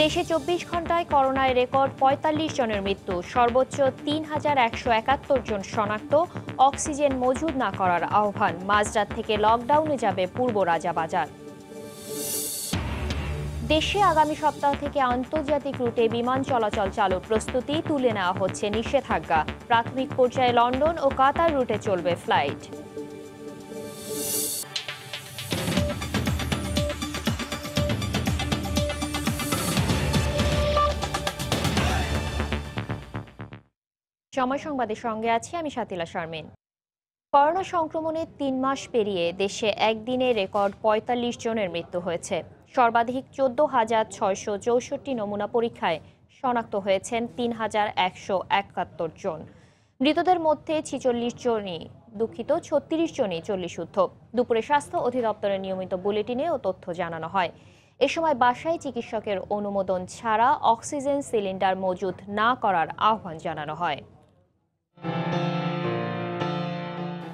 দেশে ২৪ ঘন্টায় করোনায় রেকর্ড ৪৫ জনের মৃত্যু, সর্বোচ্চ ৩,১৭১ জন শনাক্ত। অক্সিজেন মজুদ না করার আহ্বান, মাঝরাত থেকে লকডাউনে যাবে পূর্ব রাজাবাজার। দেশে আগামী সপ্তাহ থেকে আন্তর্জাতিক রুটে বিমান চলাচল চালুর প্রস্তুতি, তুলে নেওয়া হচ্ছে নিষেধাজ্ঞা। প্রাথমিক পর্যায়ে লন্ডন ও কাতার রুটে চলবে ফ্লাইট। সময় সংবাদের সঙ্গে আছি আমি শাতিলা শারমিন। করোনা সংক্রমণে ৩ মাস পেরিয়ে দেশে একদিনে রেকর্ড ৪৫ জনের মৃত্যু হয়েছে। সর্বাধিক ১৪,৬৬৪ নমুনা পরীক্ষায় শনাক্ত হয়েছেন ৩,১৭১ জন। মৃতদের মধ্যে ৩৬ জনই ৩৬ জনই ৪০ ঊর্ধ্ব। দুপুরে স্বাস্থ্য অধিদপ্তরের নিয়মিত বুলেটিনে ও তথ্য জানানো হয়। এ সময় বাসায় চিকিৎসকের অনুমোদন ছাড়া অক্সিজেন সিলিন্ডার মজুদ না করার আহ্বান জানানো হয়।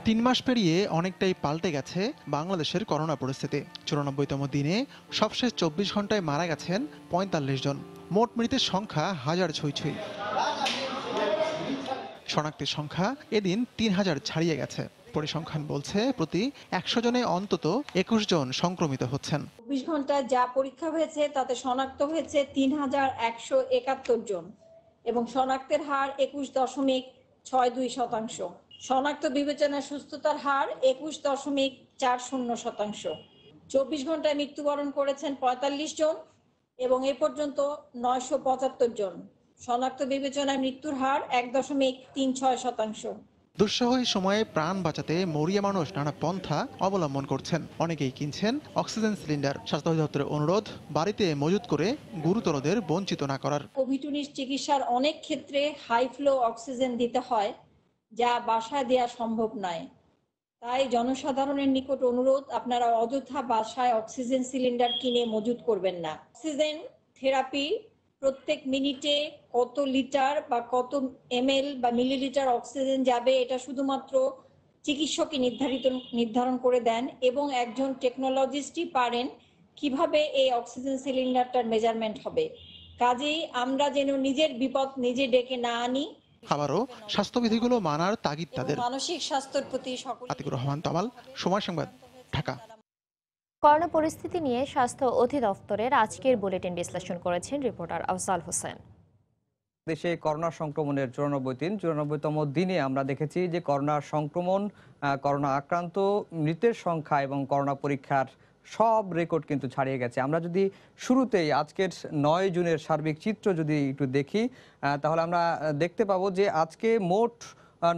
৩ মাস পেরিয়ে অনেকটাই পাল্টে গেছে বাংলাদেশের করোনা পরিস্থিতি। ৯৪তম দিনে সবশেষ ২৪ ঘন্টায় মারা গেছেন ৪৫ জন। মোট মৃতের সংখ্যা হাজার ছুঁই। শনাক্তের সংখ্যা এদিন ৩,০০০ ছাড়িয়ে গেছে। পরিসংখ্যান বলছে প্রতি ১০০ জনে অন্তত ২১ জন সংক্রমিত হচ্ছেন। ২৪ ঘন্টায় যা পরীক্ষা হয়েছে তাতে শনাক্ত হয়েছে ৩,১৭১ জন এবং শনাক্তের হার ২১.৬২%। শনাক্ত বিবেচনায় সুস্থতার হার ২১.৪০%। ২৪ ঘন্টায় মৃত্যুবরণ করেছেন ৪৫ জন এবং এ পর্যন্ত ৯৭৫ জন। শনাক্ত বিবেচনায় মৃত্যুর হার ১.৩৬%। দুঃসহ সময়ে প্রাণ বাঁচাতে মরিয়া মানুষ নানা পন্থা অবলম্বন করছেন। অনেকেই কিনছেন অক্সিজেন সিলিন্ডার। স্বাস্থ্য অধিদপ্তরের অনুরোধ, বাড়িতে মজুত করে গুরুতরদের বঞ্চিত না করার। কোভিড-১৯ চিকিৎসার অনেক ক্ষেত্রে হাই ফ্লো অক্সিজেন দিতে হয়, যা বাসায় দেওয়া সম্ভব নয়। তাই জনসাধারণের নিকট অনুরোধ, আপনারা অযথা বাসায় অক্সিজেন সিলিন্ডার কিনে মজুত করবেন না। অক্সিজেন থেরাপি প্রত্যেক মিনিটে কত লিটার বা কত ml বা মিলিলিটার অক্সিজেন যাবে এটা শুধুমাত্র চিকিৎসকই নির্ধারণ করে দেন এবং একজন টেকনোলজিস্টই পারেন কিভাবে এই অক্সিজেন সিলিন্ডারটার মেজারমেন্ট হবে। কাজেই আমরা যেন নিজের বিপদ নিজে ডেকে না আনি। আবারও স্বাস্থ্যবিধিগুলো মানার তাগিদ তাদের। মানসিক স্বাস্থ্যের প্রতি আতিকুর রহমান তামাল, সময় সংবাদ, ঢাকা। করোনা পরিস্থিতি নিয়ে স্বাস্থ্য অধিদপ্তরের আজকের বুলেটিন বিশ্লেষণ করেছেন রিপোর্টার আফজাল হোসেন। দেশে করোনা সংক্রমণের ৯৪তম দিনে আমরা দেখেছি যে করোনা সংক্রমণ, করোনা আক্রান্ত, মৃতের সংখ্যা এবং করোনা পরীক্ষার সব রেকর্ড কিন্তু ছাড়িয়ে গেছে। আমরা যদি শুরুতেই আজকের ৯ জুনের সার্বিক চিত্র যদি একটু দেখি, তাহলে আমরা দেখতে পাবো যে আজকে মোট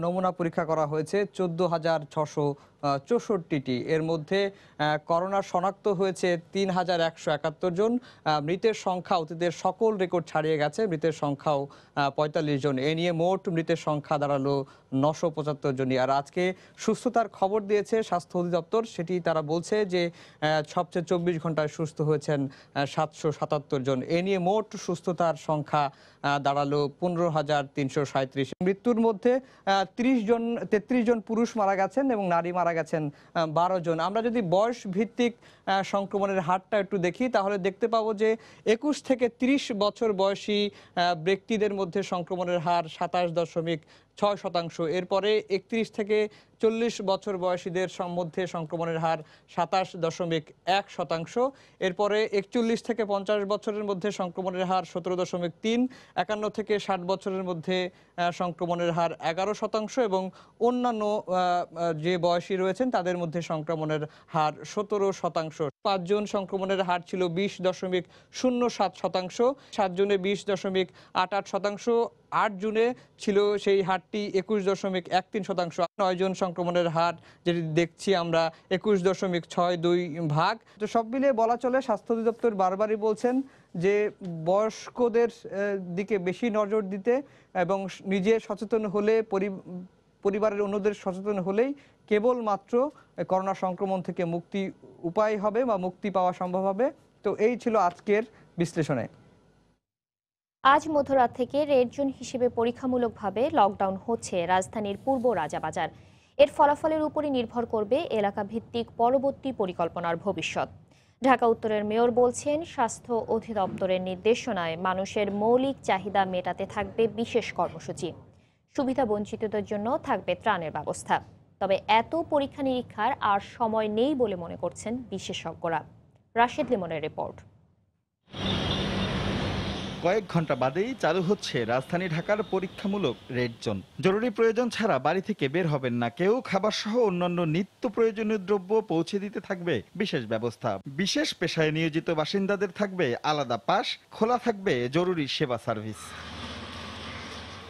নমুনা পরীক্ষা করা হয়েছে ১৪,৬৬৪টি। এর মধ্যে করোনা শনাক্ত হয়েছে ৩,১৭১ জন। মৃতের সংখ্যা অতীতের সকল রেকর্ড ছাড়িয়ে গেছে, মৃতের সংখ্যাও ৪৫ জন। এ নিয়ে মোট মৃতের সংখ্যা দাঁড়ালো ৯৭৫ জনই। আর আজকে সুস্থতার খবর দিয়েছে স্বাস্থ্য অধিদপ্তর, সেটি তারা বলছে যে সবচেয়ে ২৪ ঘন্টায় সুস্থ হয়েছেন ৭৭৭ জন। এ নিয়ে মোট সুস্থতার সংখ্যা দাঁড়ালো ১৫,৩৩৭। মৃত্যুর মধ্যে ৩৩ জন পুরুষ মারা গেছেন এবং নারী মারা গেছেন ১২ জন। আমরা যদি বয়স ভিত্তিক সংক্রমণের হারটা একটু দেখি, তাহলে দেখতে পাবো যে ২১ থেকে ৩০ বছর বয়সী ব্যক্তিদের মধ্যে সংক্রমণের হার ২৭.৬%। এরপরে ৩১ থেকে ৪০ বছর বয়সীদের মধ্যে সংক্রমণের হার ২৭.১%। এরপরে ৪১ থেকে ৫০ বছরের মধ্যে সংক্রমণের হার ১৭.৩। ৫১ থেকে ৬০ বছরের মধ্যে সংক্রমণের হার ১১% এবং অন্যান্য যে বয়সী রয়েছেন তাদের মধ্যে সংক্রমণের হার ১৭%। ৫ জন সংক্রমণের হার ছিল ২০.০৭%, ৭ জনে ২০.৮৮%, ৮ জুনে ছিল সেই হারটি ২১.১৩%। ৯ জন সংক্রমণের হার যেটি দেখছি আমরা ২১.৬২%। তো সব মিলিয়ে বলা চলে স্বাস্থ্য অধিদপ্তর বারবারই বলছেন যে বয়স্কদের দিকে বেশি নজর দিতে এবং নিজে সচেতন হলে, পরিবারের অন্যদের সচেতন হলেই কেবলমাত্র করোনা সংক্রমণ থেকে উপায় হবে বা মুক্তি পাওয়া সম্ভব হবে। তো এই ছিল আজকের বিশ্লেষণে। আজ মধ্যরাত থেকে রেড জোন হিসেবে পরীক্ষামূলকভাবে লকডাউন হচ্ছে রাজধানীর পূর্ব রাজাবাজার। এর ফলাফলের উপরই নির্ভর করবে এলাকা ভিত্তিক পরবর্তী পরিকল্পনার ভবিষ্যৎ। ঢাকা উত্তরের মেয়র বলছেন, স্বাস্থ্য অধিদপ্তরের নির্দেশনায় মানুষের মৌলিক চাহিদা মেটাতে থাকবে বিশেষ কর্মসূচি। সুবিধা বঞ্চিতদের জন্য থাকবে ত্রাণের ব্যবস্থা। তবে এত পরীক্ষা নিরীক্ষার আর সময় নেই বলে মনে করছেন বিশেষজ্ঞরা। রাশেদ লিমনের রিপোর্ট। কয়েক ঘন্টা বাদেই চালু হচ্ছে রাজধানী ঢাকার পরীক্ষামূলক রেড জোন। জরুরি প্রয়োজন ছাড়া বাড়ি থেকে বের হবেন না কেউ। খাবার সহ অন্যান্য নিত্য প্রয়োজনীয় দ্রব্য পৌঁছে দিতে থাকবে বিশেষ ব্যবস্থা। বিশেষ পেশায় নিয়োজিত বাসিন্দাদের থাকবে আলাদা পাস, খোলা থাকবে জরুরি সেবা সার্ভিস।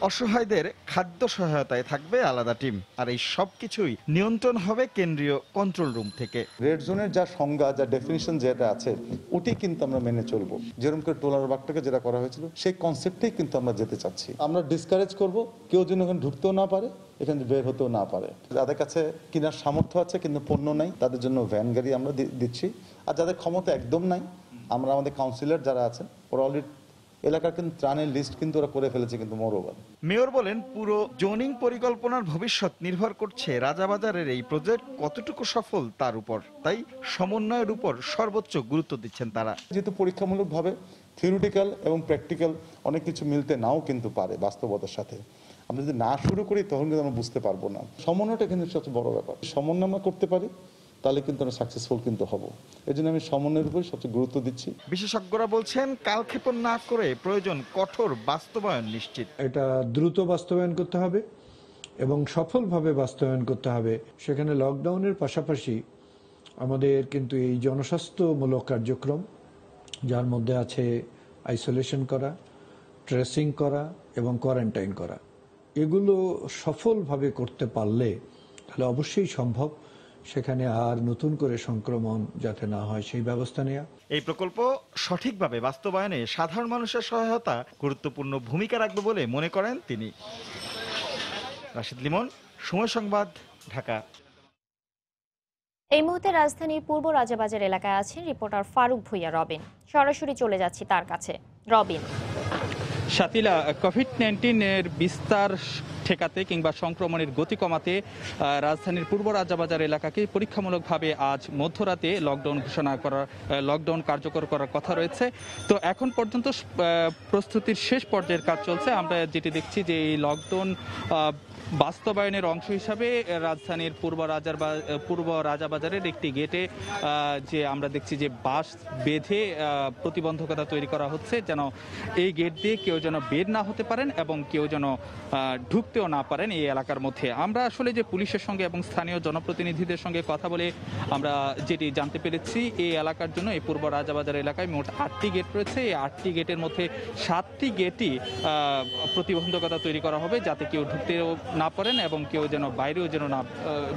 অসহায়দের খাদ্য সহায়তায় থাকবে আলাদা টিম। আর এই সব কিছুই নিয়ন্ত্রণ হবে কেন্দ্রীয় কন্ট্রোল রুম থেকে। রেড জোনের যা সংজ্ঞা, যা ডেফিনিশন যেটা আছে, ওটি কিন্তু আমরা মেনে চলবো। যেরকম করে টোলার বাগটাকে যেটা করা হয়েছিল, সেই কনসেপ্টেই কিন্তু আমরা যেতে চাচ্ছি। আমরা ডিসকারেজ করব কেউ যেন এখানে ঢুকতেও না পারে, এখানে বের হতেও না পারে। যাদের কাছে কেনার সামর্থ্য আছে কিন্তু পণ্য নাই, তাদের জন্য ভ্যান গাড়ি আমরা দিচ্ছি। আর যাদের ক্ষমতা একদম নাই, আমরা আমাদের কাউন্সিলর যারা আছেন, ওরা অলরেডি এলাকার কিন্তু ত্রাণের লিস্ট কিন্তু ওরা করে ফেলেছে। কিন্তু মোরওভার মেয়র বলেন, পুরো জোনিং পরিকল্পনার ভবিষ্যৎ নির্ভর করছে রাজাবাজারের এই প্রজেক্ট কতটুকু সফল তার উপর। তাই সমন্বয়ের উপর সর্বোচ্চ গুরুত্ব দিচ্ছেন তারা। যেহেতু পরীক্ষামূলকভাবে থিওরিটিক্যাল এবং প্র্যাকটিক্যাল অনেক কিছু মিলতে নাও কিন্তু পারে বাস্তবতার সাথে। আমরা যদি না শুরু করি তখন কিন্তু আমরা বুঝতে পারবো না। সমন্বয়টা কিন্তু সবচেয়ে বড় ব্যাপার। সমন্বয় আমরা করতে পারি, তাহলে কিন্তু আমরা সাকসেসফুল কিন্তু হব। এই জন্য আমি সমন্বয়ের উপর সবচেয়ে গুরুত্ব দিচ্ছি। বিশেষজ্ঞরা বলছেন, কালক্ষেপণ না করে প্রয়োজন কঠোর বাস্তবায়ন নিশ্চিত। এটা দ্রুত বাস্তবায়ন করতে হবে এবং সফলভাবে বাস্তবায়ন করতে হবে। সেখানে লকডাউনের পাশাপাশি আমাদের কিন্তু এই জনস্বাস্থ্যমূলক কার্যক্রম, যার মধ্যে আছে আইসোলেশন করা, ট্রেসিং করা এবং কোয়ারেন্টাইন করা, এগুলো সফলভাবে করতে পারলে তাহলে অবশ্যই সম্ভব সেখানে আর নতুন করে সংক্রমণ যাতে না হয় সেই ব্যবস্থা নেওয়া। এই প্রকল্প সঠিকভাবে বাস্তবায়নে সাধারণ মানুষের সহায়তা গুরুত্বপূর্ণ ভূমিকা রাখবে বলে মনে করেন তিনি। রাশেদ লিমন, সময় সংবাদ, ঢাকা। এই মুহূর্তে রাজধানীর পূর্ব রাজাবাজার এলাকায় আছেন রিপোর্টার ফারুক ভুইয়া রবিন। সরাসরি চলে যাচ্ছি তার কাছে। রবিন। শাতিলা, কোভিড-19 বিস্তার ঠেকাতে কিংবা সংক্রমণের গতি কমাতে রাজধানীর পূর্ব রাজাবাজার এলাকাকে পরীক্ষামূলকভাবে আজ মধ্যরাতে লকডাউন কার্যকর করার কথা রয়েছে। তো এখন পর্যন্ত প্রস্তুতির শেষ পর্যায়ের কাজ চলছে। আমরা যেটি দেখছি যে এই লকডাউন বাস্তবায়নের অংশ হিসাবে রাজধানীর পূর্ব রাজাবাজারের একটি গেটে যে আমরা দেখছি যে বাঁশ বেঁধে প্রতিবন্ধকতা তৈরি করা হচ্ছে, যেন এই গেট দিয়ে কেউ যেন বের না হতে পারেন এবং কেউ যেন ঢুকতেও না পারেন এই এলাকার মধ্যে। আমরা আসলে যে পুলিশের সঙ্গে এবং স্থানীয় জনপ্রতিনিধিদের সঙ্গে কথা বলে আমরা যেটি জানতে পেরেছি, এই এলাকার জন্য এই পূর্ব রাজাবাজার এলাকায় মোট 8টি গেট রয়েছে। এই 8টি গেটের মধ্যে 7টি গেটই প্রতিবন্ধকতা তৈরি করা হবে, যাতে কেউ ঢুকতেও না পারেন এবং কেউ যেন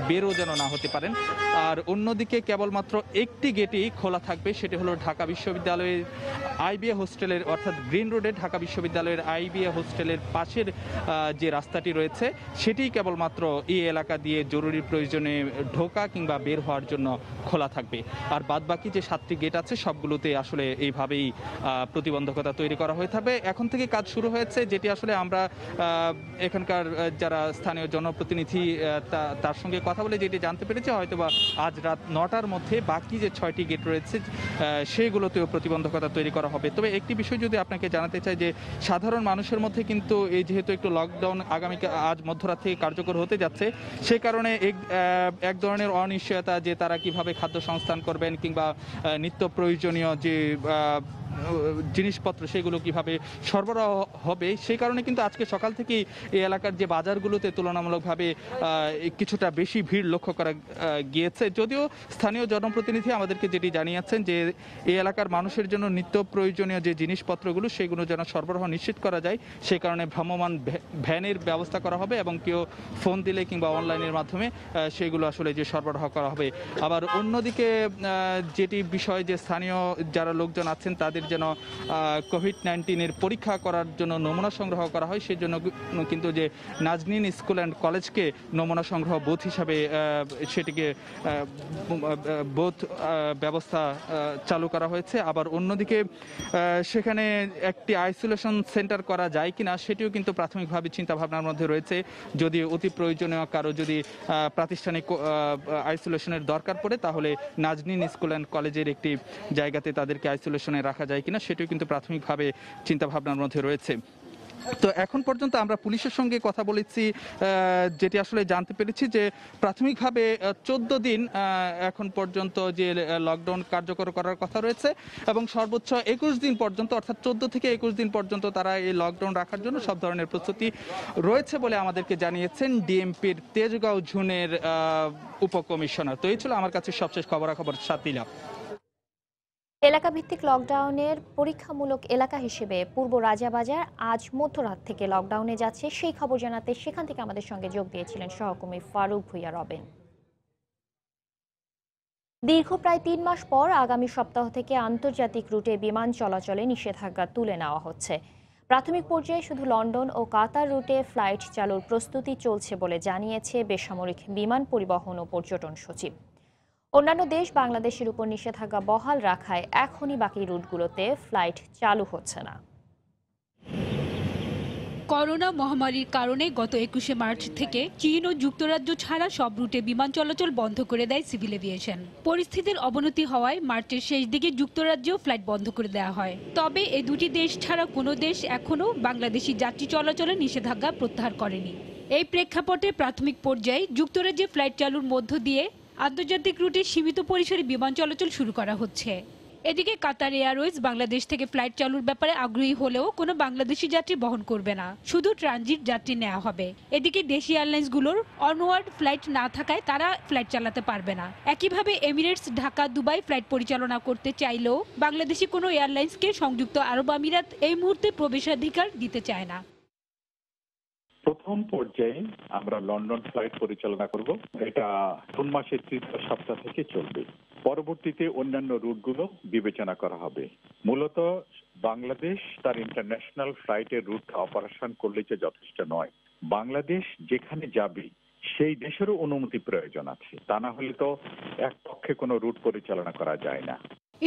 বেরও যেন না হতে পারেন। আর অন্যদিকে কেবলমাত্র একটি গেটই খোলা থাকবে, সেটি হলো ঢাকা বিশ্ববিদ্যালয়ের আইবিএ হোস্টেলের, অর্থাৎ গ্রিন রোডে ঢাকা বিশ্ববিদ্যালয়ের আইবিএ হোস্টেলের পাশের যে রাস্তাটি রয়েছে সেটি কেবলমাত্র এই এলাকা দিয়ে জরুরি প্রয়োজনে ঢোকা কিংবা বের হওয়ার জন্য খোলা থাকবে। আর বাদবাকি যে 7টি গেট আছে সবগুলোতে আসলে এইভাবেই প্রতিবন্ধকতা তৈরি করা হয়ে থাকবে। এখন থেকে কাজ শুরু হয়েছে, যেটি আসলে আমরা এখানকার যারা স্থানীয় জনপ্রতিনিধি তার সঙ্গে কথা বলে যেটি জানতে পেরেছি, হয়তোবা আজ রাত 9টার মধ্যে বাকি যে 6টি গেট রয়েছে সেগুলোতেও প্রতিবন্ধকতা তৈরি করা হবে। তবে একটি বিষয় যদি আপনাকে জানাতে চাই যে সাধারণ মানুষের মধ্যে কিন্তু এই যেহেতু একটু লকডাউন আজ মধ্যরাত থেকে কার্যকর হতে যাচ্ছে, সে কারণে এক ধরনের অনিশ্চয়তা যে তারা কিভাবে খাদ্য সংস্থান করবেন কিংবা নিত্য প্রয়োজনীয় যে জিনিসপত্র সেগুলো কিভাবে সরবরাহ হবে, সেই কারণে কিন্তু আজকে সকাল থেকেই এই এলাকার যে বাজারগুলোতে তুলনামূলকভাবে কিছুটা বেশি ভিড় লক্ষ্য করা গিয়েছে। যদিও স্থানীয় জনপ্রতিনিধি আমাদেরকে যেটি জানিয়েছেন যে এই এলাকার মানুষের জন্য নিত্য প্রয়োজনীয় যে জিনিসপত্রগুলো সেগুলো যেন সরবরাহ নিশ্চিত করা যায়, সেই কারণে ভ্রাম্যমাণ ভ্যানের ব্যবস্থা করা হবে এবং কেউ ফোন দিলে কিংবা অনলাইনের মাধ্যমে সেগুলো আসলে যে সরবরাহ করা হবে। আবার অন্যদিকে যেটি বিষয় যে স্থানীয় যারা লোকজন আছেন তাদের তাদের যেন কোভিড-19 পরীক্ষা করার জন্য নমুনা সংগ্রহ করা হয়, সেই জন্য কিন্তু যে নাজনীন স্কুল অ্যান্ড কলেজকে নমুনা সংগ্রহ বুথ হিসাবে সেটিকে বুথ ব্যবস্থা চালু করা হয়েছে। আবার অন্যদিকে সেখানে একটি আইসোলেশন সেন্টার করা যায় কিনা সেটিও কিন্তু প্রাথমিকভাবে চিন্তাভাবনার মধ্যে রয়েছে। যদি অতি প্রয়োজনীয় কারো যদি প্রাতিষ্ঠানিক আইসোলেশনের দরকার পড়ে তাহলে নাজনীন স্কুল অ্যান্ড কলেজের একটি জায়গাতে তাদেরকে আইসোলেশনে রাখা যায় কিনা সেটিও কিন্তু প্রাথমিকভাবে চিন্তাভাবনার মধ্যে রয়েছে। তো এখন পর্যন্ত আমরা পুলিশের সঙ্গে কথা বলেছি, যেটি আসলে জানতে পেরেছি যে প্রাথমিকভাবে 14 দিন এখন পর্যন্ত যে লকডাউন কার্যকর করার কথা রয়েছে এবং সর্বোচ্চ 21 দিন পর্যন্ত, অর্থাৎ 14 থেকে 21 দিন পর্যন্ত তারা এই লকডাউন রাখার জন্য সব ধরনের প্রস্তুতি রয়েছে বলে আমাদেরকে জানিয়েছেন ডিএমপির তেজগাঁও জোনের উপকমিশনার। তো এই ছিল আমার কাছে সবশেষ খবরাখবর। সাথীলা, এলাকাভিত্তিক লকডাউনের পরীক্ষামূলক এলাকা হিসেবে পূর্ব রাজাবাজার আজ মধ্যরাত থেকে লকডাউনে যাচ্ছে, সেই খবর জানাতে সেখান থেকে আমাদের সঙ্গে যোগ দিয়েছিলেন সহকর্মী ফারুক ভুইয়া রবেন। দীর্ঘ প্রায় 3 মাস পর আগামী সপ্তাহ থেকে আন্তর্জাতিক রুটে বিমান চলাচলে নিষেধাজ্ঞা তুলে নেওয়া হচ্ছে। প্রাথমিক পর্যায়ে শুধু লন্ডন ও কাতার রুটে ফ্লাইট চালুর প্রস্তুতি চলছে বলে জানিয়েছে বেসামরিক বিমান পরিবহন ও পর্যটন সচিব। অন্যান্য দেশ বাংলাদেশের উপর নিষেধাজ্ঞা বহাল রাখায় এখনই বাকি রুটগুলোতে ফ্লাইট চালু হচ্ছে না। করোনা মহামারীর কারণে গত 21শে মার্চ থেকে চীন ও যুক্তরাজ্য ছাড়া সব রুটে বিমান চলাচল বন্ধ করে দেয় সিভিল এভিয়েশন। পরিস্থিতির অবনতি হওয়ায় মার্চের শেষ দিকে যুক্তরাজ্যেও ফ্লাইট বন্ধ করে দেওয়া হয়। তবে এই দুটি দেশ ছাড়া কোনো দেশ এখনও বাংলাদেশি যাত্রী চলাচলের নিষেধাজ্ঞা প্রত্যাহার করেনি। এই প্রেক্ষাপটে প্রাথমিক পর্যায়ে যুক্তরাজ্যে ফ্লাইট চালুর মধ্য দিয়ে আন্তর্জাতিক রুটে সীমিত পরিসরে বিমান চলাচল শুরু করা হচ্ছে। এদিকে কাতার এয়ারওয়েজ বাংলাদেশ থেকে ফ্লাইট চালুর ব্যাপারে আগ্রহী হলেও কোনো বাংলাদেশি যাত্রী বহন করবে না, শুধু ট্রানজিট যাত্রী নেওয়া হবে। এদিকে দেশি এয়ারলাইন্সগুলোর অনওয়ার্ড ফ্লাইট না থাকায় তারা ফ্লাইট চালাতে পারবে না। একইভাবে এমিরেটস, ঢাকা, দুবাই ফ্লাইট পরিচালনা করতে চাইলেও বাংলাদেশি কোনো এয়ারলাইন্সকে সংযুক্ত আরব আমিরাত এই মুহূর্তে প্রবেশাধিকার দিতে চায় না। প্রথম পর্যায়ে আমরা লন্ডন ফ্লাইট পরিচালনা করব, এটা জুন মাসের 3 সপ্তাহ থেকে চলবে। পরবর্তীতে অন্যান্য রুটগুলো বিবেচনা করা হবে। মূলত বাংলাদেশ তার ইন্টারন্যাশনাল ফ্লাইটের রুট অপারেশন করলে যে যথেষ্ট নয়, বাংলাদেশ যেখানে যাবে সেই দেশেরও অনুমতি প্রয়োজন আছে, তা না হলে তো এক পক্ষে কোনো রুট পরিচালনা করা যায় না।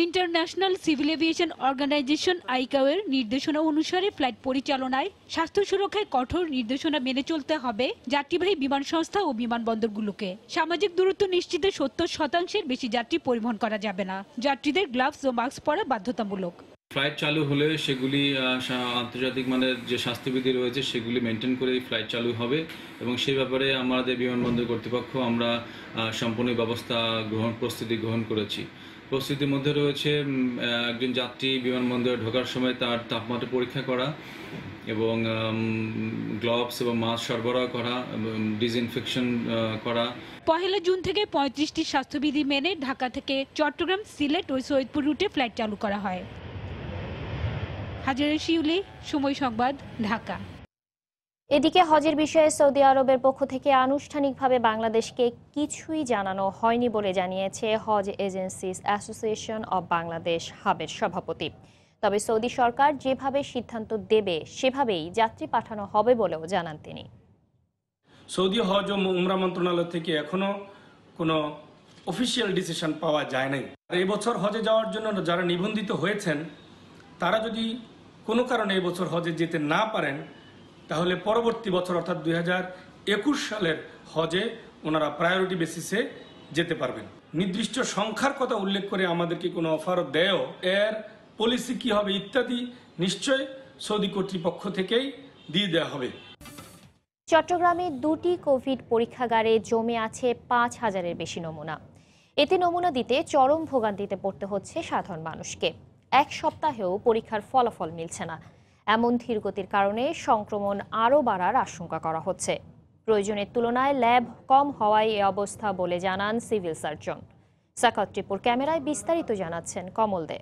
ইন্টারন্যাশনাল সিভিল এভিয়েশন অর্গানাইজেশন আইকাওয়ের নির্দেশনা অনুসারে ফ্লাইট পরিচালনায় স্বাস্থ্য সুরক্ষায় কঠোর নির্দেশনা মেনে চলতে হবে যাত্রীবাহী বিমান সংস্থা ও বিমানবন্দরগুলোকে। সামাজিক দূরত্ব নিশ্চিতে 70% বেশি যাত্রী পরিবহন করা যাবে না। যাত্রীদের গ্লাভস ও মাস্ক পরা বাধ্যতামূলক। ফ্লাইট চালু হলে সেগুলি আন্তর্জাতিক মানের যে স্বাস্থ্যবিধি রয়েছে সেগুলি মেনটেন করে ফ্লাইট চালু হবে এবং সেই ব্যাপারে আমাদের বিমানবন্দর কর্তৃপক্ষ আমরা সম্পূর্ণ ব্যবস্থা প্রস্তুতি গ্রহণ করেছি। প্রস্তুতির মধ্যে রয়েছে একজন যাত্রী বিমানবন্দরে ঢোকার সময় তার তাপমাত্রা পরীক্ষা করা এবং গ্লাভস এবং মাস্ক সরবরাহ করা, ডিসইনফেকশন করা। 1 জুন থেকে 35টি স্বাস্থ্যবিধি মেনে ঢাকা থেকে চট্টগ্রাম, সিলেট ও সৈয়দপুর রুটে ফ্লাইট চালু করা হয়। হাজারে শিউলি, সময় সংবাদ, ঢাকা। এদিকে হজের বিষয়ে সৌদি আরবের পক্ষ থেকে আনুষ্ঠানিকভাবে বাংলাদেশকে কিছুই জানানো হয়নি বলে জানিয়েছে হজ এজেন্সিস অ্যাসোসিয়েশন অব বাংলাদেশ হাবের সভাপতি। তবে সৌদি সরকার যেভাবে সিদ্ধান্ত দেবে সেভাবেই যাত্রী পাঠানো হবে বলেও জানান তিনি। সৌদি হজ ও উমরা মন্ত্রণালয় থেকে এখনো কোনো অফিসিয়াল ডিসিশন পাওয়া যায় নাই। আর এই বছর হজে যাওয়ার জন্য যারা নিবন্ধিত হয়েছেন তারা যদি কোনো কারণে এই বছর হজে যেতে না পারেন তাহলে পরবর্তী বছর অর্থাৎ 2021 সালের হজে ওনারা প্রায়োরিটি বেসিসে যেতে পারবেন। নির্দিষ্ট সংখ্যার কথা উল্লেখ করে আমাদেরকে কোনো অফার দেয়, এর পলিসি কি হবে ইত্যাদি নিশ্চয় সৌদি কর্তৃপক্ষ থেকেই দিয়ে দেওয়া হবে। চট্টগ্রামে 2টি কোভিড পরীক্ষাগারে জমে আছে 5000-এর বেশি নমুনা। এতে নমুনা দিতে চরম ভোগান্তিতে পড়তে হচ্ছে সাধারণ মানুষকে। 1 সপ্তাহেও পরীক্ষার ফলাফল মিলছে না। এমন ধীরগতির কারণে সংক্রমণ আরও বাড়ার আশঙ্কা করা হচ্ছে। প্রয়োজনের তুলনায় ল্যাব কম হওয়ায় এ অবস্থা বলে জানান সিভিল সার্জন। সাকাত টিপুর ক্যামেরায় বিস্তারিত জানাচ্ছেন কমল দে।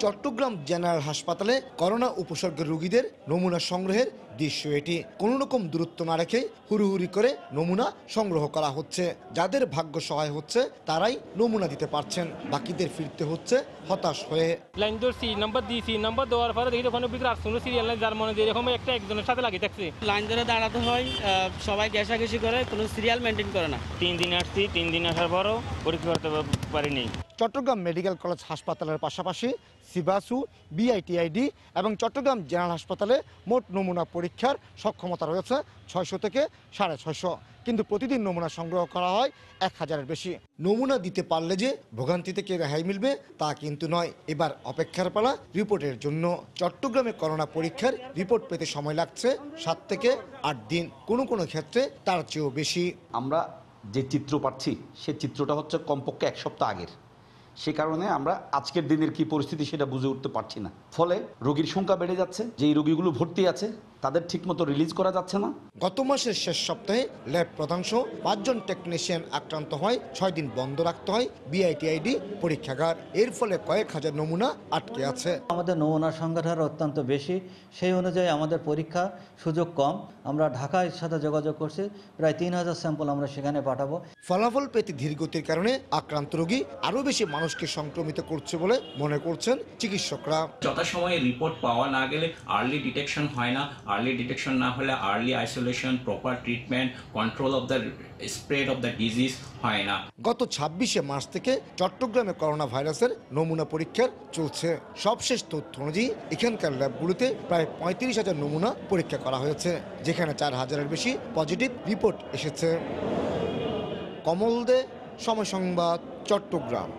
চট্টগ্রাম জেনারেল হাসপাতালে করোনা উপসর্গের রোগীদের নমুনা সংগ্রহের দৃশ্য এটি। কোনো রকম দূরত্ব না রেখে হুড়ুহুড়ি করে নমুনা সংগ্রহ করা হচ্ছে। যাদের ভাগ্য সহায় হচ্ছে তারাই নমুনা দিতে পারছেন, বাকিদের ফিরতে হচ্ছে হতাশ হয়ে। লাইন ধরছি, নাম্বার দিয়েছি, নাম্বার দেওয়ার পরে দেখি ওখানে বিক্রি আসছিল সিরিয়াল লাইন, যার মনে এরকম একটা একজনের সাথে লাগিয়ে থাকছে। লাইন ধরে দাঁড়াতে হয়, সবাই ঘেঁষাঘেঁষি করে, কোনো সিরিয়াল মেনটেন করে না। 3 দিন আসছি, 3 দিন আসার পরও পরীক্ষা করতে পারিনি। চট্টগ্রাম মেডিকেল কলেজ হাসপাতালের পাশাপাশি সিবাসু, বিআইটিআইডি এবং চট্টগ্রাম জেনারেল হাসপাতালে মোট নমুনা পরীক্ষার সক্ষমতা রয়েছে 600 থেকে 650, কিন্তু প্রতিদিন নমুনা সংগ্রহ করা হয় 1000-এর বেশি। নমুনা দিতে পারলে যে ভোগান্তি থেকে রেহাই মিলবে তা কিন্তু নয়। এবার অপেক্ষার পালা রিপোর্টের জন্য। চট্টগ্রামে করোনা পরীক্ষার রিপোর্ট পেতে সময় লাগছে 7 থেকে 8 দিন, কোনো ক্ষেত্রে তার চেয়েও বেশি। আমরা যে চিত্র পাচ্ছি সে চিত্রটা হচ্ছে কমপক্ষে 1 সপ্তাহ আগের। সে কারণে আমরা আজকের দিনের কি পরিস্থিতি সেটা বুঝে উঠতে পারছি না। ফলে রোগীর সংখ্যা বেড়ে যাচ্ছে, যেই রোগীগুলো ভর্তি আছে তাদের ঠিকমতো রিলিজ করা যাচ্ছে না। গত মাসের শেষ সপ্তাহে ল্যাব প্রধান সহ 5 জন টেকনিশিয়ান আক্রান্ত হয়। 6 দিন বন্ধ রাখতে হয় বিআইটিআইডি পরীক্ষাগার। এর ফলে কয়েক হাজার নমুনা আটকে আছে। আমাদের নমুনার সংখ্যাটা অত্যন্ত বেশি, সেই অনুযায়ী আমাদের পরীক্ষা সুযোগ কম। আমরা ঢাকার সাথে যোগাযোগ করছি, প্রায় 3000 স্যাম্পল আমরা সেখানে পাঠাবো। ফলাফল পেতে ধীরগতির কারণে আক্রান্ত রোগী আরও বেশি মানুষকে সংক্রমিত করছে বলে মনে করছেন চিকিৎসকরা। যথাসময়ে রিপোর্ট পাওয়া না গেলে আর্লি ডিটেকশন হয় না, আর্লি ডিটেকশন না হলে early isolation, proper treatment, control of the spread of the disease হয় না। গত 26শে মার্চ থেকে চট্টগ্রামে করোনা ভাইরাসের নমুনা পরীক্ষার চলছে। সবশেষ তথ্য অনুযায়ী এখানকার ল্যাবগুলোতে প্রায় 35,000 নমুনা পরীক্ষা করা হয়েছে, যেখানে 4000-এর বেশি পজিটিভ রিপোর্ট এসেছে। কমল দে, সময় সংবাদ, চট্টগ্রাম।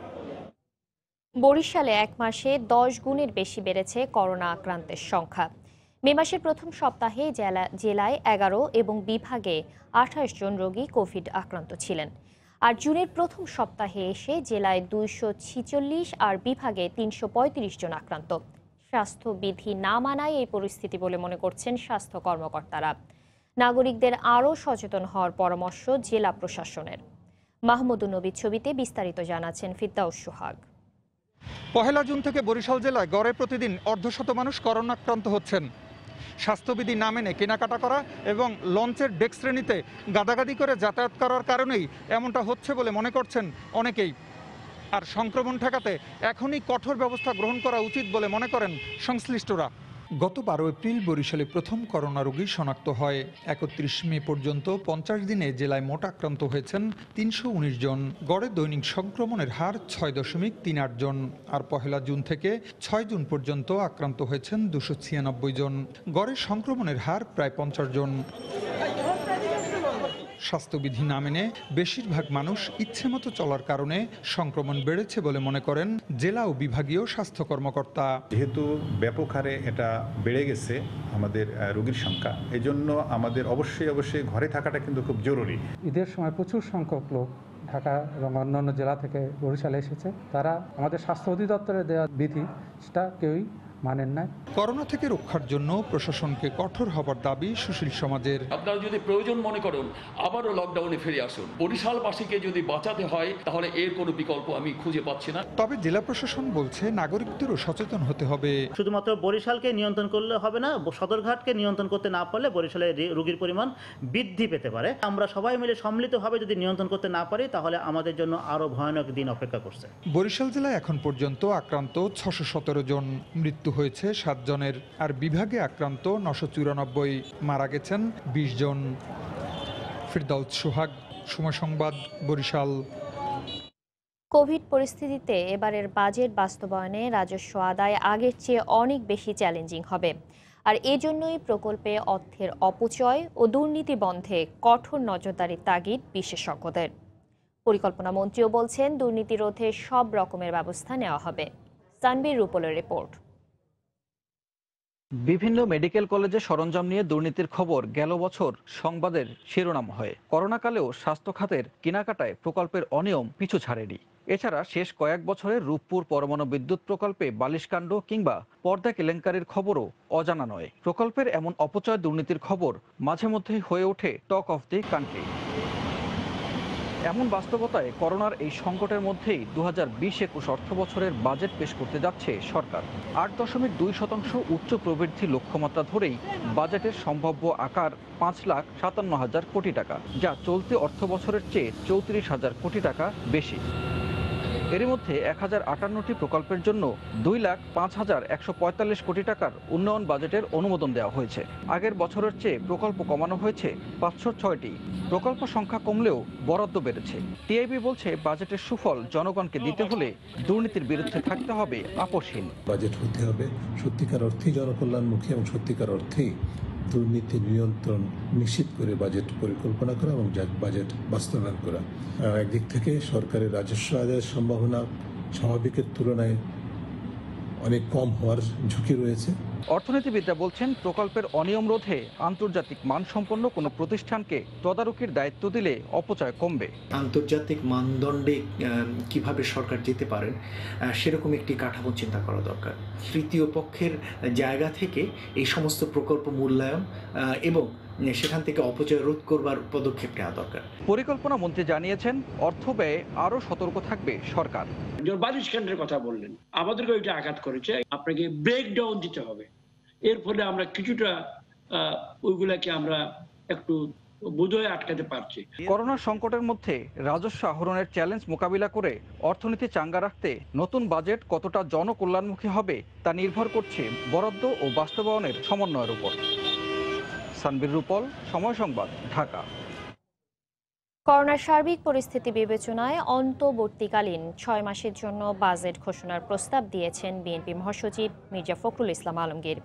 বরিশালে 1 মাসে 10 গুণের বেশি বেড়েছে করোনা আক্রান্তের সংখ্যা। মে মাসের প্রথম সপ্তাহে জেলায় 11 এবং বিভাগে 28 জন রোগী কোভিড আক্রান্ত ছিলেন। আর জুনের প্রথম সপ্তাহে এসে জেলায় 246 আর বিভাগে 335 জন আক্রান্ত। স্বাস্থ্যবিধি না মানায় এই পরিস্থিতি বলে মনে করছেন স্বাস্থ্য কর্মকর্তারা। নাগরিকদের আরও সচেতন হওয়ার পরামর্শ জেলা প্রশাসনের। মাহমুদুন নবীর ছবিতে বিস্তারিত জানাচ্ছেন ফিরদাউস সোহাগ। 1 জুন থেকে বরিশাল জেলায় গড়ে প্রতিদিন অর্ধশত মানুষ করোনা আক্রান্ত হচ্ছেন। স্বাস্থ্যবিধি না মেনে কেনাকাটা করা এবং লঞ্চের ডেক শ্রেণীতে গাদাগাদি করে যাতায়াত করার কারণেই এমনটা হচ্ছে বলে মনে করছেন অনেকেই। আর সংক্রমণ ঠেকাতে এখনই কঠোর ব্যবস্থা গ্রহণ করা উচিত বলে মনে করেন সংশ্লিষ্টরা। গত 12 এপ্রিল বরিশালে প্রথম করোনা রোগী শনাক্ত হয়। 31 মে পর্যন্ত 50 দিনে জেলায় মোট আক্রান্ত হয়েছেন 319 জন। গড়ে দৈনিক সংক্রমণের হার 6.38 জন। আর 1 জুন থেকে 6 জুন পর্যন্ত আক্রান্ত হয়েছেন 296 জন। গড়ে সংক্রমণের হার প্রায় 50 জন। স্বাস্থ্যবিধি না মেনে বেশিরভাগ মানুষ ইচ্ছেমতো চলার কারণে সংক্রমণ বেড়েছে বলে মনে করেন জেলা ও বিভাগীয় স্বাস্থ্য কর্মকর্তা। যেহেতু ব্যাপক হারে এটা বেড়ে গেছে আমাদের রোগীর সংখ্যা, এজন্য আমাদের অবশ্যই ঘরে থাকাটা কিন্তু খুব জরুরি। ঈদের সময় প্রচুর সংখ্যক লোক ঢাকা এবং অন্যান্য জেলা থেকে বরিশালে এসেছে। তারা আমাদের স্বাস্থ্য অধিদপ্তরের দেওয়া বিধি সেটা কেউই মানেন না। করোনা থেকে রক্ষার জন্য প্রশাসনকে কঠোর হবার দাবি সুশীল সমাজের। আপনারা যদি প্রয়োজন মনে করেন আবারও লকডাউনে ফিরে আসুন। বরিশালবাসীকে যদি বাঁচাতে হয় তাহলে এর কোনো বিকল্প আমি খুঁজে পাচ্ছি না। তবে জেলা প্রশাসন বলছে নাগরিকদেরও সচেতন হতে হবে। শুধুমাত্র বরিশালকে নিয়ন্ত্রণ করলে হবে না, সদরঘাটকে নিয়ন্ত্রণ করতে না পারলে বরিশালে রোগীর পরিমাণ বৃদ্ধি পেতে পারে। আমরা সবাই মিলে সম্মিলিতভাবে যদি নিয়ন্ত্রণ করতে না পারি তাহলে আমাদের জন্য আরো ভয়ানক দিন অপেক্ষা করছে। বরিশাল জেলায় এখন পর্যন্ত আক্রান্ত 617 জন, মৃত্যু হয়েছে 7 জনের। আর বিভাগে আক্রান্ত 994, মারা গেছেন 20 জন। ফিরদাউস সোহাগ, সময় সংবাদ, বরিশাল। কোভিড পরিস্থিতিতে এবারের বাজেট বাস্তবায়নে রাজস্ব আদায় আগের চেয়ে অনেক বেশি চ্যালেঞ্জিং হবে। আর এজন্যই প্রকল্পে অর্থের অপচয় ও দুর্নীতি বন্ধে কঠোর নজরদারির তাগিদ বিশেষজ্ঞদের। পরিকল্পনা মন্ত্রীও বলছেন দুর্নীতি রোধে সব রকমের ব্যবস্থা নেওয়া হবে। তানবীর রূপলের রিপোর্ট। বিভিন্ন মেডিকেল কলেজে সরঞ্জাম নিয়ে দুর্নীতির খবর গেল বছর সংবাদের শিরোনাম হয়। করোনাকালেও স্বাস্থ্য খাতের কেনাকাটায় প্রকল্পের অনিয়ম পিছু ছাড়েনি। এছাড়া শেষ কয়েক বছরের রূপপুর পরমাণু বিদ্যুৎ প্রকল্পে বালিশকাণ্ড কিংবা পর্দা কেলেঙ্কারির খবরও অজানা নয়। প্রকল্পের এমন অপচয় দুর্নীতির খবর মাঝে মধ্যেই হয়ে ওঠে টক অফ দি কান্ট্রি। এমন বাস্তবতায় করোনার এই সংকটের মধ্যেই 2020-21 অর্থবছরের বাজেট পেশ করতে যাচ্ছে সরকার। 8.2% উচ্চ প্রবৃদ্ধি লক্ষ্যমাত্রা ধরেই বাজেটের সম্ভাব্য আকার 5,57,000 কোটি টাকা, যা চলতি অর্থবছরের চেয়ে 34,000 কোটি টাকা বেশি। এর মধ্যে 1058টি প্রকল্পের জন্য 2,05,145 কোটি টাকার উন্নয়ন বাজেটের অনুমোদন দেওয়া হয়েছে। আগের বছরের চেয়ে প্রকল্প কমানো হয়েছে 506টি। প্রকল্প সংখ্যা কমলেও বরাদ্দ বেড়েছে। টিআইবি বলছে, বাজেটের সুফল জনগণকে দিতে হলে দুর্নীতির বিরুদ্ধে থাকতে হবে আপোষহীন। বাজেট হতে হবে সত্যিকার অর্থেই জনকল্যাণমুখী এবং সত্যিকার অর্থেই দুর্নীতি নিয়ন্ত্রণ নিশ্চিত করে বাজেট পরিকল্পনা করা এবং বাজেট বাস্তবায়ন করা। একদিক থেকে সরকারের রাজস্ব আদায়ের সম্ভাবনা স্বাভাবিকের তুলনায় অনেক কম হওয়ার ঝুঁকি রয়েছে। অর্থনীতিবিদরা বলছেন, প্রকল্পের অনিয়ম রোধে আন্তর্জাতিক মানসম্পন্ন কোনো প্রতিষ্ঠানকে তদারকির দায়িত্ব দিলে অপচয় কমবে। আন্তর্জাতিক মানদণ্ডে কিভাবে সরকার যেতে পারেন সেরকম একটি কাঠামো চিন্তা করা দরকার। তৃতীয় পক্ষের জায়গা থেকে এই সমস্ত প্রকল্প মূল্যায়ন এবং সেখান থেকে অপচয় রোধ করবার পদক্ষেপ নেওয়া দরকার। পরিকল্পনা মন্ত্রী জানিয়েছেন, অর্থ ব্যয়ে আরও সতর্ক থাকবে সরকার। বাজেট কেন্দ্রের কথা বললেন, আমাদেরকে ওইটা আঘাত করেছে। আপনাকে ব্রেকডাউন দিতে হবে, এর ফলে আমরা কিছুটা ওইগুলাকে আমরা একটু বোধহয় আটকাতে পারছি। করোনা সংকটের মধ্যে রাজস্ব আহরণের চ্যালেঞ্জ মোকাবিলা করে অর্থনীতি চাঙ্গা রাখতে নতুন বাজেট কতটা জনকল্যাণমুখী হবে তা নির্ভর করছে বরাদ্দ ও বাস্তবায়নের সমন্বয়ের উপর। সানবীর রূপল, সময় সংবাদ, ঢাকা। করোনার সার্বিক পরিস্থিতি বিবেচনায় অন্তর্বর্তীকালীন 6 মাসের জন্য বাজেট ঘোষণার প্রস্তাব দিয়েছেন বিএনপি মহাসচিব মির্জা ফখরুল ইসলাম আলমগীর।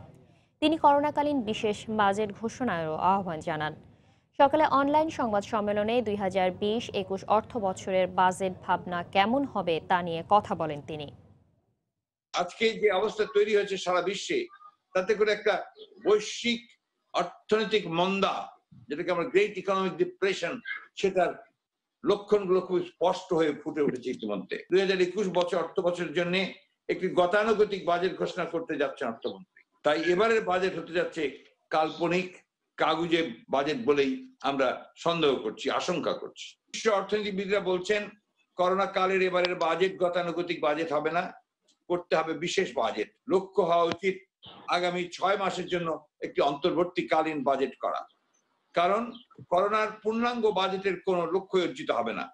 তিনি করোনাকালীন বিশেষ বাজেট ঘোষণারও আহ্বান জানান। সকালে অনলাইন সংবাদ সম্মেলনে 2020-21 অর্থ বছরের বাজেট ভাবনা কেমন হবে তা নিয়ে কথা বলেন তিনি। আজকে যে অবস্থা তৈরি হয়েছে সারা বিশ্বে, তাতে করে একটা বৈশ্বিক অর্থনৈতিক মন্দা, যেটাকে আমরা গ্রেট ইকোনমিক ডিপ্রেশন, সেটার লক্ষণগুলো খুব স্পষ্ট হয়ে ফুটে উঠেছে ইতিমধ্যে। 2021 অর্থ বছরের জন্য একটি গতানুগতিক বাজেট ঘোষণা করতে যাচ্ছেন অর্থমন্ত্রী। তাই এবারের বাজেট হতে যাচ্ছে কাল্পনিক কাগুজে বাজেট বলেই আমরা সন্দেহ করছি, আশঙ্কা করছি। বিশ্ব অর্থনীতিবিদরা বলছেন, করোনা কালের এবারের বাজেট গতানুগতিক বাজেট হবে না, করতে হবে বিশেষ বাজেট। লক্ষ্য হওয়া উচিত আগামী 6 মাসের জন্য একটি অন্তর্বর্তীকালীন বাজেট করা, কারণ করোনার পূর্ণাঙ্গ বাজেটের কোনো লক্ষ্য অর্জিত হবে না।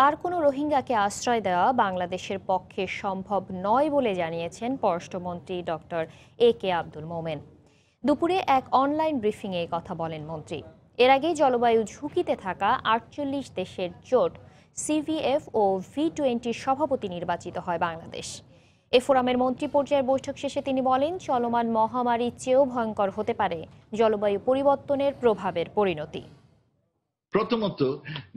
আর কোনো রোহিঙ্গাকে আশ্রয় দেওয়া বাংলাদেশের পক্ষে সম্ভব নয় বলে জানিয়েছেন পররাষ্ট্রমন্ত্রী ডক্টর AK আব্দুল মোমেন। দুপুরে এক অনলাইন ব্রিফিংয়ে কথা বলেন মন্ত্রী। এর আগে জলবায়ু ঝুঁকিতে থাকা 48 দেশের জোট CVF ও V20 সভাপতি নির্বাচিত হয় বাংলাদেশ। এ ফোরামের মন্ত্রী পর্যায়ের বৈঠক শেষে তিনি বলেন, চলমান মহামারীর চেয়েও ভয়ঙ্কর হতে পারে জলবায়ু পরিবর্তনের প্রভাবের পরিণতি। প্রথমত,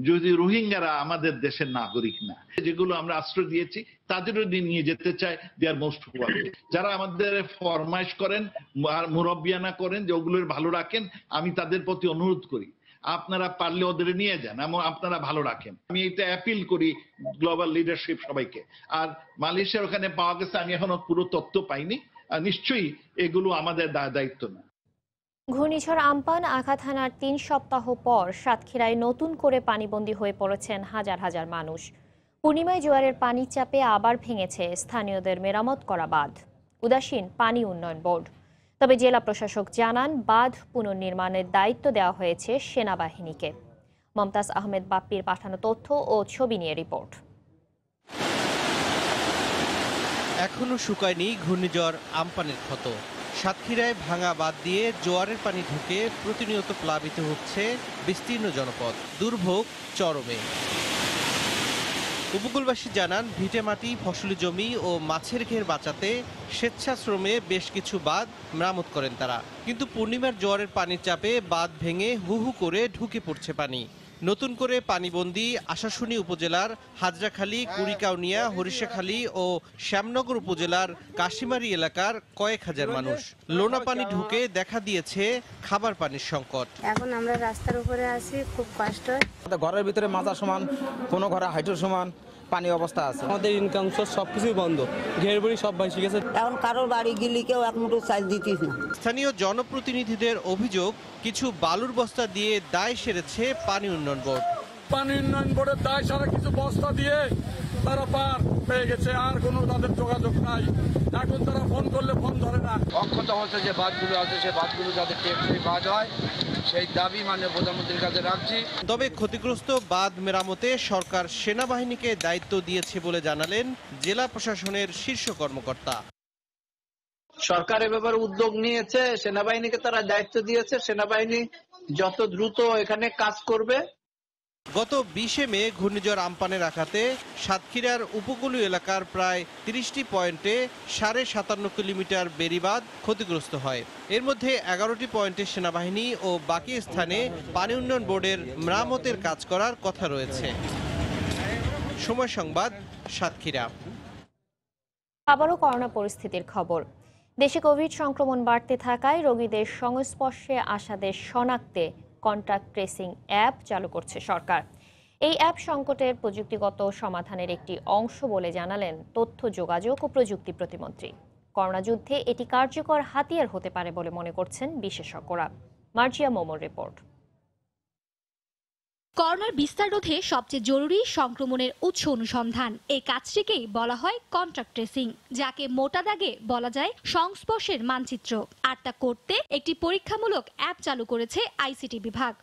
যদি রোহিঙ্গারা আমাদের দেশের নাগরিক না, যেগুলো আমরা আশ্রয় দিয়েছি তাদেরও নিয়ে যেতে চাই, দে আর মোস্ট ওয়েলকাম। যারা আমাদের ফরমাইশ করেন আর মুরব্বিয়ানা করেন যে ওগুলোর ভালো রাখেন, আমি তাদের প্রতি অনুরোধ করি, আপনারা পারলে ওদের নিয়ে যান এবং আপনারা ভালো রাখেন। আমি এটা অ্যাপিল করি গ্লোবাল লিডারশিপ সবাইকে। আর মালয়েশিয়ার ওখানে পাওয়া গেছে, আমি এখনো পুরো তথ্য পাইনি, নিশ্চয়ই এগুলো আমাদের দায়িত্ব না। ঘূর্ণিঝড় আম্পান আঘাত হানার 3 সপ্তাহ পর সাতক্ষীরায় নতুন করে পানিবন্দী হয়ে পড়েছেন হাজার হাজার মানুষ। পূর্ণিমায় জোয়ারের পানির চাপে আবার ভেঙেছে স্থানীয়দের মেরামত করা বাঁধ। উদাসীন পানি উন্নয়ন বোর্ড। তবে জেলা প্রশাসক জানান, বাঁধ পুনর্নির্মাণের দায়িত্ব দেওয়া হয়েছে সেনাবাহিনীকে। মমতাজ আহমেদ বাপ্পির পাঠানো তথ্য ও ছবি নিয়ে রিপোর্ট। এখনো শুকায়নি ঘূর্ণিঝড় আম্পানের ক্ষত। সাতক্ষীরায় ভাঙা বাঁধ দিয়ে জোয়ারের পানি ঢুকে প্রতিনিয়ত প্লাবিত হচ্ছে বিস্তীর্ণ জনপদ। দুর্ভোগ চরমে। উপকূলবাসী জানান, ভিটেমাটি, ফসলি জমি ও মাছের ঘের বাঁচাতে স্বেচ্ছাশ্রমে বেশ কিছু বাঁধ মেরামত করেন তারা। কিন্তু পূর্ণিমার জোয়ারের পানির চাপে বাঁধ ভেঙে হু হু করে ঢুকে পড়ছে পানি। নতুন করে পানিবন্দী আশাশুনি উপজেলার হাজরাখালী, কুড়িকাউনিয়া, হরিষাখালী ও শ্যামনগর উপজেলার কাশিমারি এলাকার কয়েক হাজার মানুষ। লোনা পানি ঢুকে দেখা দিয়েছে খাবার পানির সংকট। এখন আমরা রাস্তার উপরে আছি, খুব কষ্ট। ঘরের ভিতরে মাথা সমান, কোনো ঘরে হাইটের সমান পানি অবস্থা আছে। আমাদের ইনকাম সোর্স সবকিছুই বন্ধ, ঘের বাড়ি সব ভাসি গেছে। এখন কারোর বাড়ি গেলে কেউ এক মুঠো চাল দিতিস না। স্থানীয় জনপ্রতিনিধিদের অভিযোগ, কিছু বালুর বস্তা দিয়ে দায় সেরেছে পানি উন্নয়ন বোর্ড। পানি উন্নয়ন বোর্ডের দায় সারা কিছু বস্তা দিয়ে তারা পার পেয়ে গেছে, আর কোনো তাদের যোগাযোগ নাই। এখন তারা ফোন করলে ফোন ধরে না। অক্ষত অবস্থা যে বাঁধগুলো আছে সেই বাঁধগুলো যাতে টেকসই বাঁধ হয় সেই দাবি মাননীয় প্রধানমন্ত্রীর কাছে রাখছি। তবে ক্ষতিগ্রস্ত বাঁধ মেরামতে সরকার সেনাবাহিনীকে দায়িত্ব দিয়েছে বলে জানালেন জেলা প্রশাসনের শীর্ষ কর্মকর্তা। সরকার এ ব্যাপারে উদ্যোগ নিয়েছে, সেনাবাহিনীকে তারা দায়িত্ব দিয়েছে, সেনাবাহিনী যত দ্রুত এখানে কাজ করবে। গত 20 মে ঘূর্ণিঝড় আম্পানের আঘাতে সাতক্ষীরার উপকূলীয় এলাকার প্রায় 30টি পয়েন্টে 57.5 কিলোমিটার বেড়িবাঁধ ক্ষতিগ্রস্ত হয়। এর মধ্যে 11টি পয়েন্টে সেনাবাহিনী ও বাকি স্থানে পানি উন্নয়ন বোর্ডের মেরামতের কাজ করার কথা রয়েছে। সময় সংবাদ, সাতক্ষীরা। আবারও করোনা পরিস্থিতির খবর। দেশে কোভিড সংক্রমণ বাড়তে থাকায় রোগীদের সংস্পর্শে আসাদের শনাক্তে কন্টাক্ট ট্রেসিং অ্যাপ চালু করছে সরকার। এই অ্যাপ সংকটের প্রযুক্তিগত সমাধানের একটি অংশ বলে জানালেন তথ্য যোগাযোগ ও প্রযুক্তি প্রতিমন্ত্রী। করোনা যুদ্ধে এটি কার্যকর হাতিয়ার হতে পারে বলে মনে করছেন বিশেষজ্ঞরা। মার্জিয়া মোমোর রিপোর্ট। করোনার বিস্তার রোধে সবচেয়ে জরুরি সংক্রমণের উৎস অনুসন্ধান। এই কাজটিকেই বলা হয় কন্টাক্ট ট্রেসিং, যাকে মোটা দাগে বলা যায় সংস্পর্শের মানচিত্র। আর তা করতে একটি পরীক্ষামূলক অ্যাপ চালু করেছে আইসিটি বিভাগ।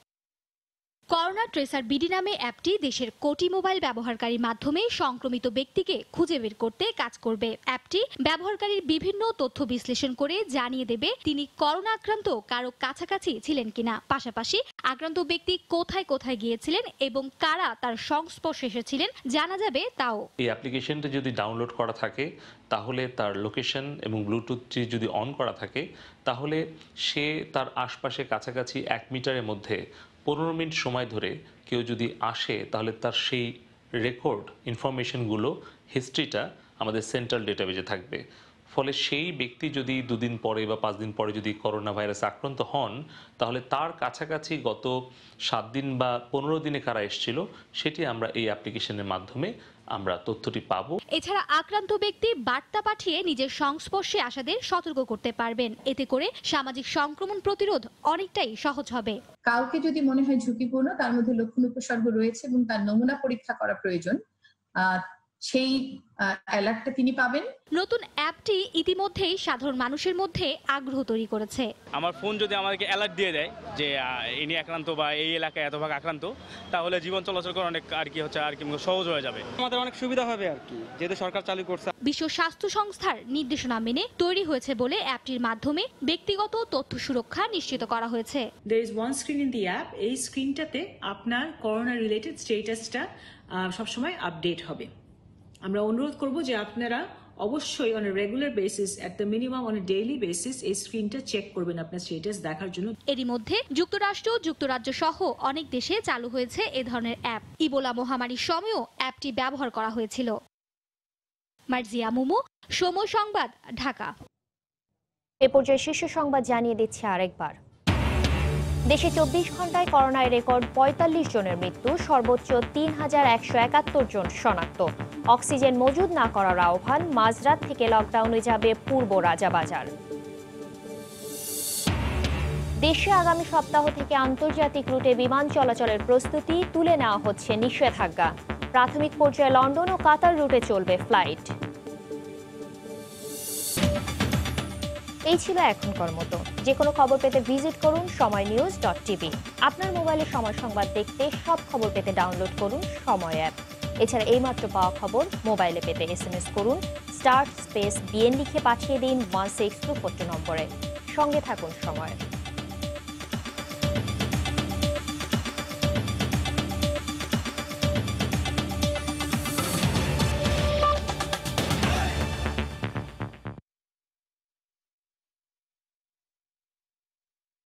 করোনা ট্রেসার বিডি নামে অ্যাপটি দেশের কোটি মোবাইল ব্যবহারকারীর মাধ্যমে সংক্রমিত ব্যক্তিকে খুঁজে বের করতে কাজ করবে। অ্যাপটি ব্যবহারকারীর বিভিন্ন তথ্য বিশ্লেষণ করে জানিয়ে দেবে তিনি করোনা আক্রান্ত কারো কাছাকাছি ছিলেন কিনা, পাশাপাশি আক্রান্ত ব্যক্তি কোথায় কোথায় গিয়েছিলেন এবং কারা তার সংস্পর্শে এসেছিলেন জানা যাবে তাও। এই অ্যাপ্লিকেশনটি যদি ডাউনলোড করা থাকে তাহলে তার লোকেশন এবং ব্লুটুথটি যদি অন করা থাকে তাহলে সে তার আশপাশে কাছাকাছি 1 মিটারের মধ্যে 15 মিনিট সময় ধরে কেউ যদি আসে তাহলে তার সেই রেকর্ড ইনফরমেশনগুলো হিস্ট্রিটা আমাদের সেন্ট্রাল ডেটাবেজে থাকবে। ফলে সেই ব্যক্তি যদি 2 দিন পরে বা 5 দিন পরে যদি করোনা ভাইরাসে আক্রান্ত হন তাহলে তার কাছাকাছি গত 7 দিন বা 15 দিনে কারা এসেছিল সেটি আমরা এই অ্যাপ্লিকেশনের মাধ্যমে আমরা তথ্যটি পাবো। এছাড়া আক্রান্ত ব্যক্তি বার্তা পাঠিয়ে নিজের সংস্পর্শে আসাদের সতর্ক করতে পারবেন। এতে করে সামাজিক সংক্রমণ প্রতিরোধ অনেকটাই সহজ হবে। কাউকে যদি মনে হয় ঝুঁকিপূর্ণ, তার মধ্যে লক্ষণ উপসর্গ রয়েছে এবং তার নমুনা পরীক্ষা করা প্রয়োজন, সেই অ্যালার্টটা তিনি পাবেন। নতুন অ্যাপটি ইতিমধ্যেই সাধারণ মানুষের মধ্যে আগ্রহ তৈরি করেছে। আমার ফোন যদি আমাদেরকে অ্যালার্ট দিয়ে দেয় যে ইনি আক্রান্ত বা এই এলাকায় এত ভাগ আক্রান্ত, তাহলে জীবন চলাচল করা অনেক সহজ হয়ে যাবে। আমাদের অনেক সুবিধা হবে আর কি, যেহেতু সরকার চালু করছে। বিশ্ব স্বাস্থ্য সংস্থার নির্দেশনা মেনে তৈরি হয়েছে বলে অ্যাপটির মাধ্যমে ব্যক্তিগত তথ্য সুরক্ষা নিশ্চিত করা হয়েছে। There is one screen in the app. এই স্ক্রিনটাতে আপনার করোনা রিলেটেড স্ট্যাটাসটা সবসময় আপডেট হবে। আমরা অনুরোধ করব যে আপনারা অবশ্যই on a regular basis, at the minimum on a daily basis এই স্ক্রিনটা চেক করবেন আপনার স্ট্যাটাস দেখার জন্য। এরই মধ্যে যুক্তরাষ্ট্র, যুক্তরাজ্য সহ অনেক দেশে চালু হয়েছে এ ধরনের অ্যাপ। ইবোলা মহামারীর সময়ও অ্যাপটি ব্যবহার করা হয়েছিল। মার্জিয়া মুমু, সময় সংবাদ, ঢাকা। এ পর্যায়ে শীর্ষ সংবাদ জানিয়ে দিচ্ছে আরেকবার। দেশে 24 ঘন্টায় করোনায় রেকর্ড 45 জনের মৃত্যু, সর্বোচ্চ 3171 জন শনাক্ত। অক্সিজেন মজুদ না করার আহ্বান, মাঝরাত থেকে লকডাউনে যাবে পূর্ব রাজাবাজার। দেশে আগামী সপ্তাহ থেকে আন্তর্জাতিক রুটে বিমান চলাচলের প্রস্তুতি, তুলে নেওয়া হচ্ছে নিষেধাজ্ঞা। প্রাথমিক পর্যায়ে লন্ডন ও কাতার রুটে চলবে ফ্লাইট। এই ছিল এখনকার মতো। যে কোনো খবর পেতে ভিজিট করুন সময়নিউজ.tv। আপনার মোবাইলে সময় সংবাদ দেখতে সব খবর পেতে ডাউনলোড করুন সময় অ্যাপ। এছাড়া এইমাত্র পাওয়া খবর মোবাইলে পেতে SMS করুন *BN লিখে পাঠিয়ে দিন 16242 নম্বরে। সঙ্গে থাকুন সময়।